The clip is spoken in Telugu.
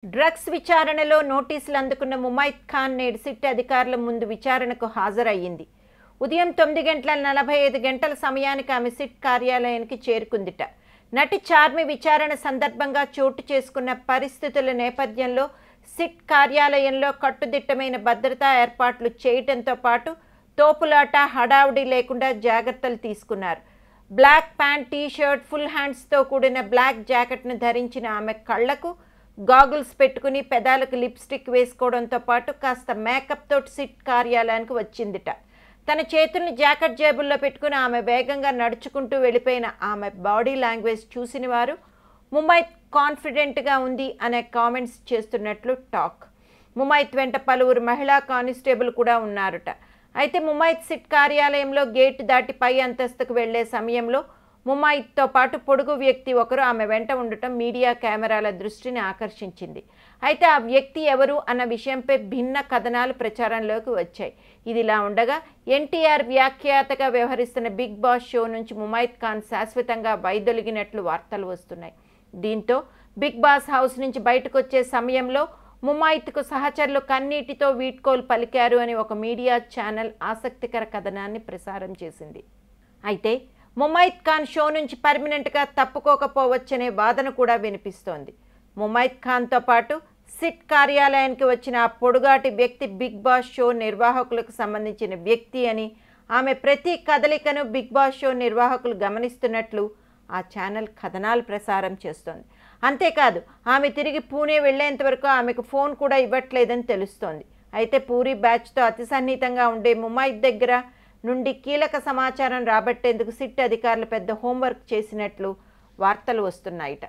డ్రగ్స్ విచారణలో నోటీసులు అందుకున్న ముమైత్ ఖాన్ నేడు సిట్ అధికారుల ముందు విచారణకు హాజరయ్యింది. ఉదయం 9:45 సమయానికి ఆమె సిట్ కార్యాలయానికి చేరుకుందిట. నటి చార్మి విచారణ సందర్భంగా చోటు చేసుకున్న పరిస్థితుల నేపథ్యంలో సిట్ కార్యాలయంలో కట్టుదిట్టమైన భద్రతా ఏర్పాట్లు చేయడంతో పాటు తోపులాట హడావుడి లేకుండా జాగ్రత్తలు తీసుకున్నారు. Black pant, T shirt, full హ్యాండ్స్తో కూడిన బ్లాక్ జాకెట్ను ధరించిన ఆమె కళ్లకు గాగుల్స్ పెట్టుకుని పెదాలకు లిప్స్టిక్ వేసుకోవడంతో పాటు కాస్త మేకప్ తోటి సిట్ కార్యాలయానికి వచ్చిందిట. తన చేతుల్ని జాకెట్ జేబుల్లో పెట్టుకుని ఆమె వేగంగా నడుచుకుంటూ వెళ్ళిపోయిన ఆమె బాడీ లాంగ్వేజ్ చూసిన వారు ముమైత్ కాన్ఫిడెంట్గా ఉంది అనే కామెంట్స్ చేస్తున్నట్లు టాక్. ముమైత్ వెంట పలువురు మహిళా కానిస్టేబుల్ కూడా ఉన్నారట. అయితే ముమైత్ సిట్ కార్యాలయంలో గేటు దాటి పై అంతస్తుకు వెళ్లే సమయంలో ముమైత్తో పాటు పొడుగు వ్యక్తి ఒకరు ఆమె వెంట ఉండటం మీడియా కెమెరాల దృష్టిని ఆకర్షించింది. అయితే ఆ వ్యక్తి ఎవరు అన్న విషయంపై భిన్న కథనాలు ప్రచారంలోకి వచ్చాయి. ఇదిలా ఉండగా ఎన్టీఆర్ వ్యాఖ్యాతగా వ్యవహరిస్తున్న బిగ్ బాస్ షో నుంచి ముమైత్ ఖాన్ శాశ్వతంగా వైదొలిగినట్లు వార్తలు వస్తున్నాయి. దీంతో బిగ్ బాస్ హౌస్ నుంచి బయటకు వచ్చే సమయంలో ముమైత్కు సహచరులు కన్నీటితో వీడ్కోలు పలికారు అని ఒక మీడియా ఛానల్ ఆసక్తికర కథనాన్ని ప్రసారం చేసింది. అయితే ముమైత్ ఖాన్ షో నుంచి పర్మనెంట్గా తప్పుకోకపోవచ్చనే వాదన కూడా వినిపిస్తోంది. ముమైత్ ఖాన్తో పాటు సిట్ కార్యాలయానికి వచ్చిన ఆ పొడుగాటి వ్యక్తి బిగ్ బాస్ షో నిర్వాహకులకు సంబంధించిన వ్యక్తి అని, ఆమె ప్రతి కదలికను బిగ్ బాస్ షో నిర్వాహకులు గమనిస్తున్నట్లు ఆ ఛానల్ కథనాలు ప్రసారం చేస్తోంది. అంతేకాదు ఆమె తిరిగి పూణే వెళ్లేంత వరకు ఆమెకు ఫోన్ కూడా ఇవ్వట్లేదని తెలుస్తోంది. అయితే పూరి బ్యాచ్తో అతి సన్నిహితంగా ఉండే ముమైత్ దగ్గర నుండి కీలక సమాచారం రాబట్టేందుకు సిట్ అధికారులు పెద్ద హోంవర్క్ చేసినట్లు వార్తలు వస్తున్నాయిట.